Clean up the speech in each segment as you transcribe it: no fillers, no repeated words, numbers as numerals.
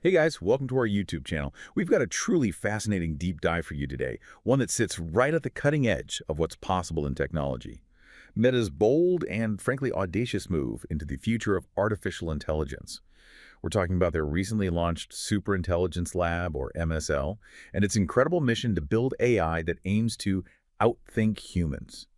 Hey guys, welcome to our YouTube channel. We've got a truly fascinating deep dive for you today, one that sits right at the cutting edge of what's possible in technology. Meta's bold and frankly audacious move into the future of artificial intelligence. We're talking about their recently launched Superintelligence Lab, or MSL, and its incredible mission to build AI that aims to outthink humans.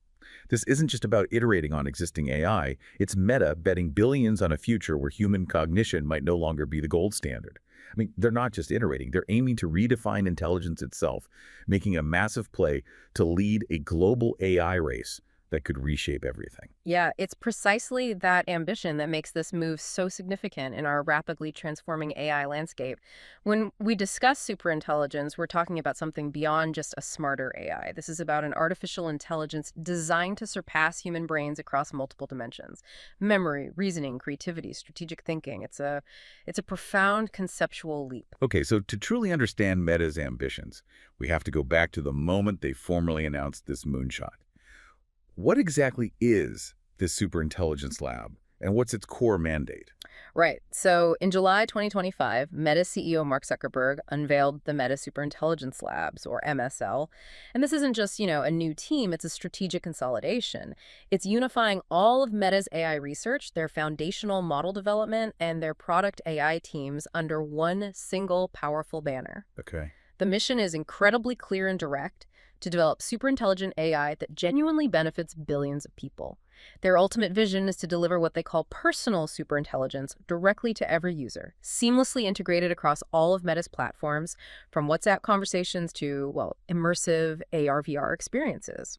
This isn't just about iterating on existing AI, it's Meta betting billions on a future where human cognition might no longer be the gold standard. I mean, they're not just iterating, they're aiming to redefine intelligence itself, making a massive play to lead a global AI race that could reshape everything. Yeah, it's precisely that ambition that makes this move so significant in our rapidly transforming AI landscape. When we discuss superintelligence, we're talking about something beyond just a smarter AI. This is about an artificial intelligence designed to surpass human brains across multiple dimensions. Memory, reasoning, creativity, strategic thinking. It's a profound conceptual leap. Okay, so to truly understand Meta's ambitions, we have to go back to the moment they formally announced this moonshot. What exactly is this superintelligence lab, and what's its core mandate? Right. So in July 2025, Meta CEO Mark Zuckerberg unveiled the Meta Superintelligence Labs, or MSL. And this isn't just, a new team, it's a strategic consolidation. It's unifying all of Meta's AI research, their foundational model development, and their product AI teams under one single powerful banner. Okay. The mission is incredibly clear and direct: to develop superintelligent AI that genuinely benefits billions of people. Their ultimate vision is to deliver what they call personal superintelligence directly to every user, seamlessly integrated across all of Meta's platforms, from WhatsApp conversations to, immersive AR/VR experiences.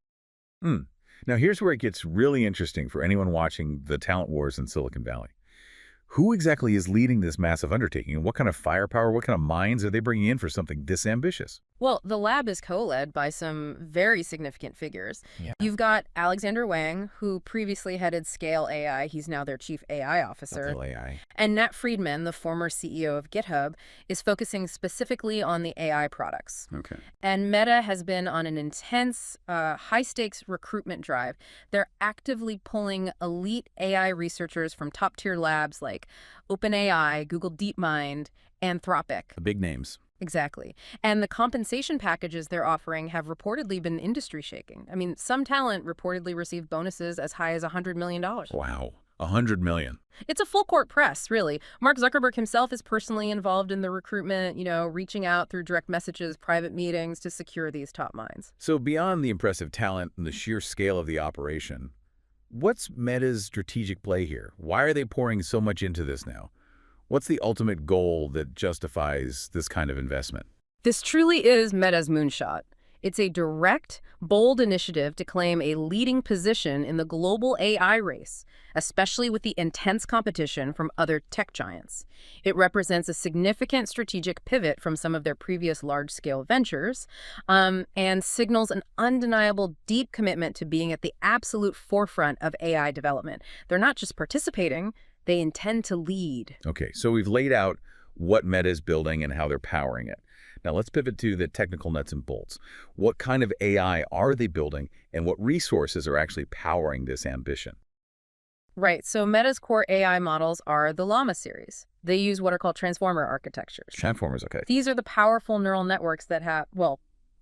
Now here's where it gets really interesting for anyone watching the talent wars in Silicon Valley. Who exactly is leading this massive undertaking, and what kind of firepower, what kind of minds are they bringing in for something this ambitious? Well, the lab is co-led by some very significant figures. Yeah. You've got Alexander Wang, who previously headed Scale AI. He's now their chief AI officer. AI. And Nat Friedman, the former CEO of GitHub, is focusing specifically on the AI products. Okay. And Meta has been on an intense, high-stakes recruitment drive. They're actively pulling elite AI researchers from top-tier labs like OpenAI, Google DeepMind, Anthropic. The big names. Exactly. And the compensation packages they're offering have reportedly been industry-shaking. I mean, some talent reportedly received bonuses as high as $100 million. Wow. $100 million. It's a full-court press, really. Mark Zuckerberg himself is personally involved in the recruitment, reaching out through direct messages, private meetings to secure these top minds. So beyond the impressive talent and the sheer scale of the operation, what's Meta's strategic play here? Why are they pouring so much into this now? What's the ultimate goal that justifies this kind of investment? This truly is Meta's moonshot. It's a direct, bold initiative to claim a leading position in the global AI race, especially with the intense competition from other tech giants. It represents a significant strategic pivot from some of their previous large-scale ventures, and signals an undeniable deep commitment to being at the absolute forefront of AI development. They're not just participating, they intend to lead. Okay, so we've laid out what Meta is building and how they're powering it. Now let's pivot to the technical nuts and bolts. What kind of AI are they building, and what resources are actually powering this ambition? Right, so Meta's core AI models are the Llama series. They use what are called transformer architectures. Transformers, okay. These are the powerful neural networks that have,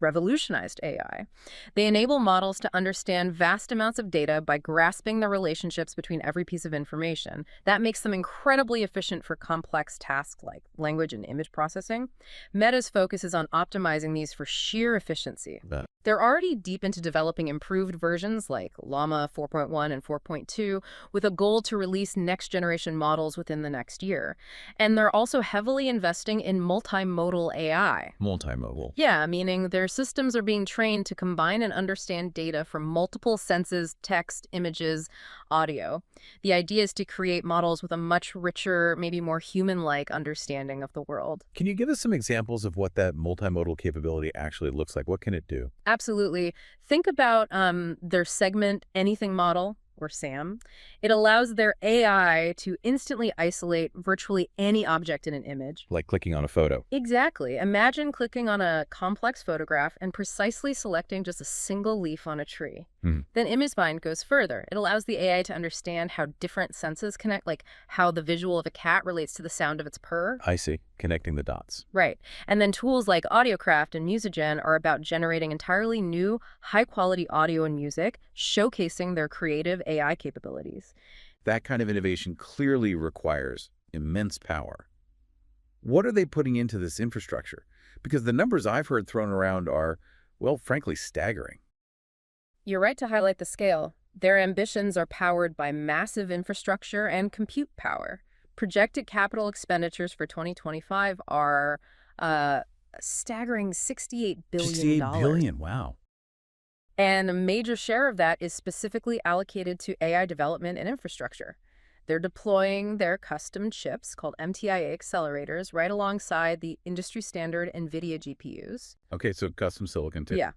revolutionized AI. They enable models to understand vast amounts of data by grasping the relationships between every piece of information. That makes them incredibly efficient for complex tasks like language and image processing. Meta's focus is on optimizing these for sheer efficiency. They're already deep into developing improved versions like Llama 4.1 and 4.2 with a goal to release next-generation models within the next year. And they're also heavily investing in multimodal AI. Multimodal. Yeah, meaning their systems are being trained to combine and understand data from multiple senses, text, images, audio. The idea is to create models with a much richer, maybe more human-like understanding of the world. Can you give us some examples of what that multimodal capability actually looks like? What can it do? Absolutely. Think about their segment anything model. or SAM. It allows their AI to instantly isolate virtually any object in an image. Like clicking on a photo. Exactly. Imagine clicking on a complex photograph and precisely selecting just a single leaf on a tree. Hmm. Then ImageBind goes further. It allows the AI to understand how different senses connect, like how the visual of a cat relates to the sound of its purr. I see. Connecting the dots. Right. And then tools like AudioCraft and Musigen are about generating entirely new, high-quality audio and music, showcasing their creative AI capabilities. That kind of innovation clearly requires immense power. What are they putting into this infrastructure? Because the numbers I've heard thrown around are, well, frankly, staggering. You're right to highlight the scale. Their ambitions are powered by massive infrastructure and compute power. Projected capital expenditures for 2025 are a staggering $68 billion. $68 billion, wow. And a major share of that is specifically allocated to AI development and infrastructure. They're deploying their custom chips called MTIA accelerators right alongside the industry standard NVIDIA GPUs. Okay, so custom silicon too. Yeah.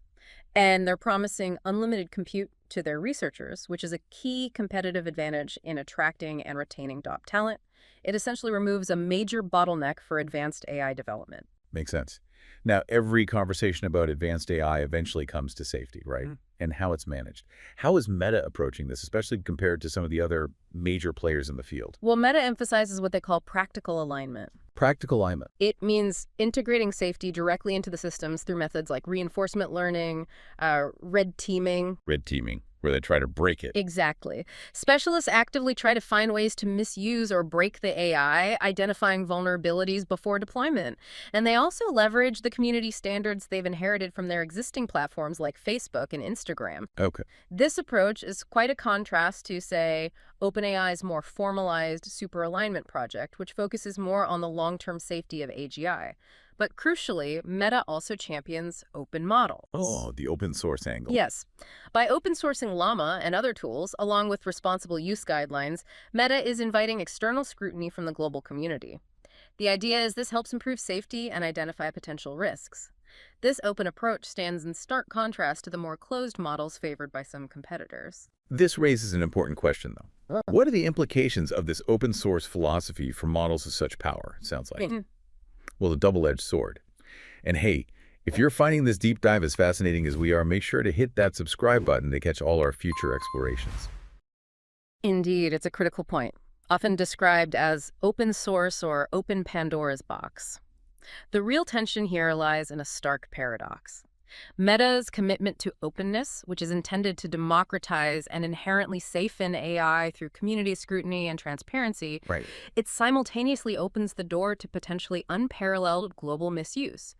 And they're promising unlimited compute to their researchers, which is a key competitive advantage in attracting and retaining top talent. It essentially removes a major bottleneck for advanced AI development. Makes sense. Now, every conversation about advanced AI eventually comes to safety, right? And how it's managed. How is Meta approaching this, especially compared to some of the other major players in the field? Well, Meta emphasizes what they call practical alignment. Practical alignment. It means integrating safety directly into the systems through methods like reinforcement learning, red teaming. Red teaming, where they try to break it. Exactly. Specialists actively try to find ways to misuse or break the AI, identifying vulnerabilities before deployment. And they also leverage the community standards they've inherited from their existing platforms like Facebook and Instagram. Okay. This approach is quite a contrast to, say, OpenAI's more formalized superalignment project, which focuses more on the long-term safety of AGI. But crucially, Meta also champions open models. Oh, the open source angle. Yes. By open sourcing Llama and other tools, along with responsible use guidelines, Meta is inviting external scrutiny from the global community. The idea is this helps improve safety and identify potential risks. This open approach stands in stark contrast to the more closed models favored by some competitors. This raises an important question, though. What are the implications of this open source philosophy for models of such power, it sounds like? Well, a double-edged sword. And hey, if you're finding this deep dive as fascinating as we are, make sure to hit that subscribe button to catch all our future explorations. Indeed, it's a critical point, often described as open source or open Pandora's box. The real tension here lies in a stark paradox. Meta's commitment to openness, which is intended to democratize and inherently safen AI through community scrutiny and transparency, Right. it simultaneously opens the door to potentially unparalleled global misuse.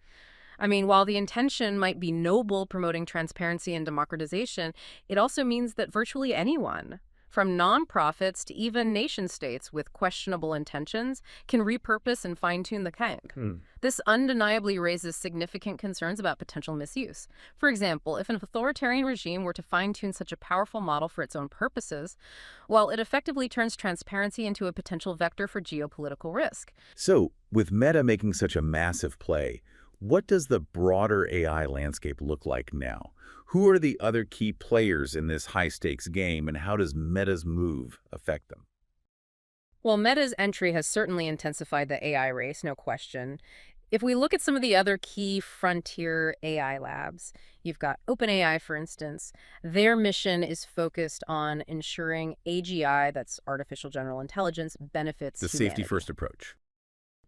I mean, while the intention might be noble, promoting transparency and democratization, it also means that virtually anyone, from nonprofits to even nation-states with questionable intentions, can repurpose and fine-tune the tech. This undeniably raises significant concerns about potential misuse. For example, if an authoritarian regime were to fine-tune such a powerful model for its own purposes, well, it effectively turns transparency into a potential vector for geopolitical risk. So, with Meta making such a massive play, what does the broader AI landscape look like now? Who are the other key players in this high-stakes game, and how does Meta's move affect them? Well, Meta's entry has certainly intensified the AI race, no question. If we look at some of the other key frontier AI labs, you've got OpenAI, for instance. Their mission is focused on ensuring AGI, that's artificial general intelligence, benefits The humanity. safety-first approach.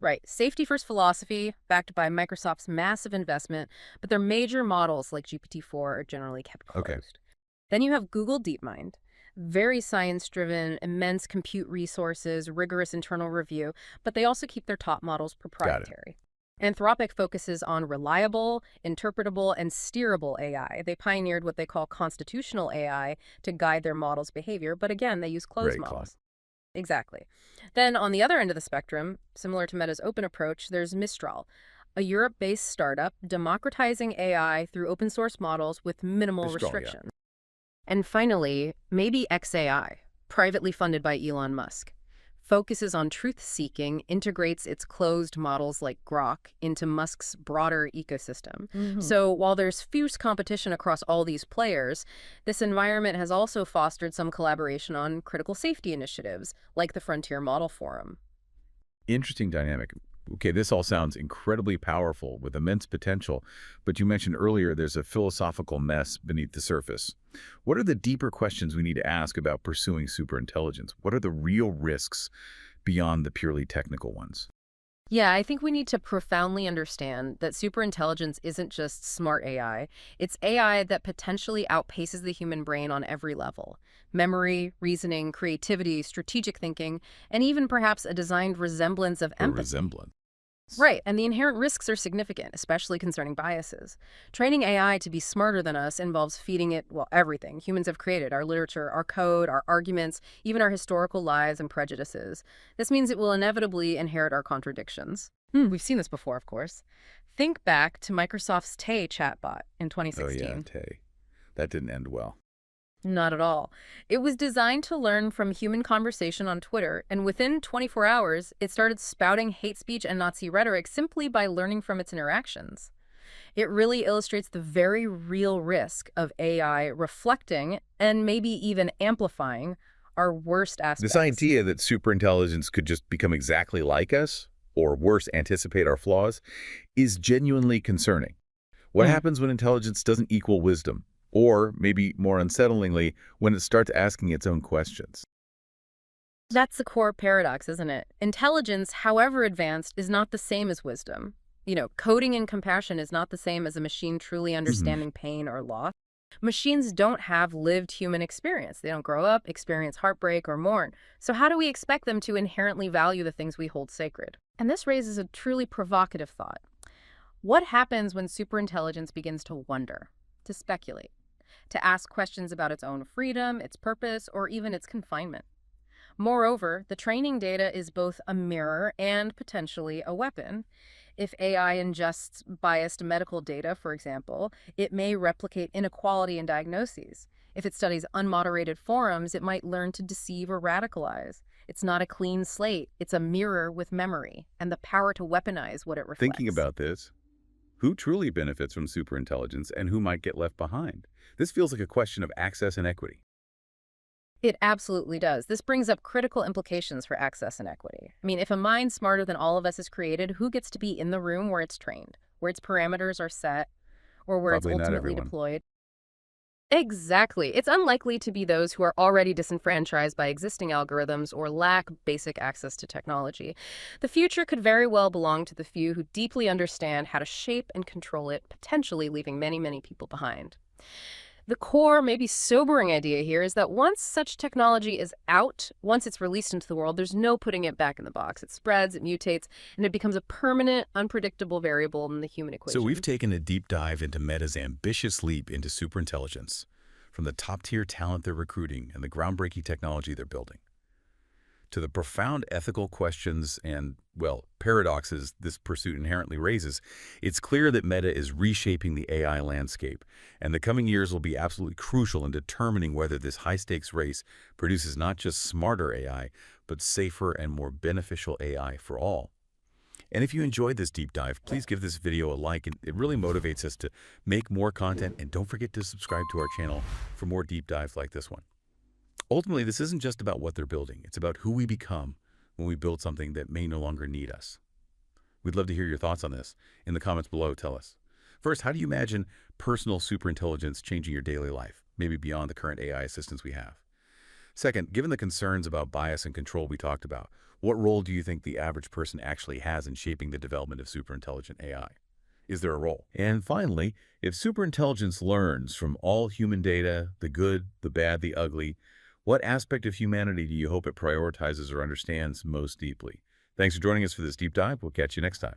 Right. Safety-first philosophy, backed by Microsoft's massive investment, but their major models like GPT-4 are generally kept closed. Okay. Then you have Google DeepMind. Very science-driven, immense compute resources, rigorous internal review, but they also keep their top models proprietary. Anthropic focuses on reliable, interpretable, and steerable AI. They pioneered what they call constitutional AI to guide their models' behavior, but again, they use closed Very models. Exactly. Then on the other end of the spectrum, similar to Meta's open approach, there's Mistral, a Europe-based startup democratizing AI through open source models with minimal Mistral, yeah. restrictions. And finally, maybe XAI, privately funded by Elon Musk. focuses on truth-seeking, integrates its closed models like Grok into Musk's broader ecosystem. Hmm. So while there's fierce competition across all these players, this environment has also fostered some collaboration on critical safety initiatives, like the Frontier Model Forum. Interesting dynamic. Okay, this all sounds incredibly powerful with immense potential, but you mentioned earlier there's a philosophical mess beneath the surface. What are the deeper questions we need to ask about pursuing superintelligence? What are the real risks beyond the purely technical ones? Yeah, I think we need to profoundly understand that superintelligence isn't just smart AI. It's AI that potentially outpaces the human brain on every level. Memory, reasoning, creativity, strategic thinking, and even perhaps a designed resemblance of A empathy. resemblance. Right, and the inherent risks are significant, especially concerning biases. Training AI to be smarter than us involves feeding it, well, everything humans have created, our literature, our code, our arguments, even our historical lies and prejudices. This means it will inevitably inherit our contradictions. We've seen this before, of course. Think back to Microsoft's Tay chatbot in Oh yeah, 2016. Tay. That didn't end well. Not at all. It was designed to learn from human conversation on Twitter, and within 24 hours, it started spouting hate speech and Nazi rhetoric simply by learning from its interactions. It really illustrates the very real risk of AI reflecting and maybe even amplifying our worst This aspects. idea that superintelligence could just become exactly like us, or worse, anticipate our flaws, is genuinely concerning. What Mm. happens when intelligence doesn't equal wisdom? Or, maybe more unsettlingly, when it starts asking its own questions? That's the core paradox, isn't it? Intelligence, however advanced, is not the same as wisdom. Coding and compassion is not the same as a machine truly Mhm. understanding pain or loss. Machines don't have lived human experience. They don't grow up, experience heartbreak, or mourn. So how do we expect them to inherently value the things we hold sacred? And this raises a truly provocative thought. What happens when superintelligence begins to wonder, to speculate, to ask questions about its own freedom, its purpose, or even its confinement? Moreover, the training data is both a mirror and potentially a weapon. If AI ingests biased medical data, for example, it may replicate inequality in diagnoses. If it studies unmoderated forums, it might learn to deceive or radicalize. It's not a clean slate, it's a mirror with memory and the power to weaponize what it Thinking reflects. about this, who truly benefits from superintelligence and who might get left behind? This feels like a question of access and equity. It absolutely does. This brings up critical implications for access and equity. I mean, if a mind smarter than all of us is created, who gets to be in the room where it's trained, where its parameters are set, or where it's Probably not ultimately everyone. deployed? Exactly. It's unlikely to be those who are already disenfranchised by existing algorithms or lack basic access to technology. The future could very well belong to the few who deeply understand how to shape and control it, potentially leaving many, many people behind. The core, maybe sobering idea here is that once such technology is out, once it's released into the world, there's no putting it back in the box. It spreads, it mutates, and it becomes a permanent, unpredictable variable in the human So we've equation. taken a deep dive into Meta's ambitious leap into superintelligence, from the top-tier talent they're recruiting and the groundbreaking technology they're building, to the profound ethical questions and, well, paradoxes this pursuit inherently raises. It's clear that Meta is reshaping the AI landscape, and the coming years will be absolutely crucial in determining whether this high-stakes race produces not just smarter AI, but safer and more beneficial AI for all. And if you enjoyed this deep dive, please give this video a like. And it really motivates us to make more content. And don't forget to subscribe to our channel for more deep dives like this one. Ultimately, this isn't just about what they're building. It's about who we become when we build something that may no longer need us. We'd love to hear your thoughts on this. In the comments below, tell us. First, how do you imagine personal superintelligence changing your daily life, maybe beyond the current AI assistants we have? Second, given the concerns about bias and control we talked about, what role do you think the average person actually has in shaping the development of superintelligent AI? Is there a role? And finally, if superintelligence learns from all human data, the good, the bad, the ugly, what aspect of humanity do you hope it prioritizes or understands most deeply? Thanks for joining us for this deep dive. We'll catch you next time.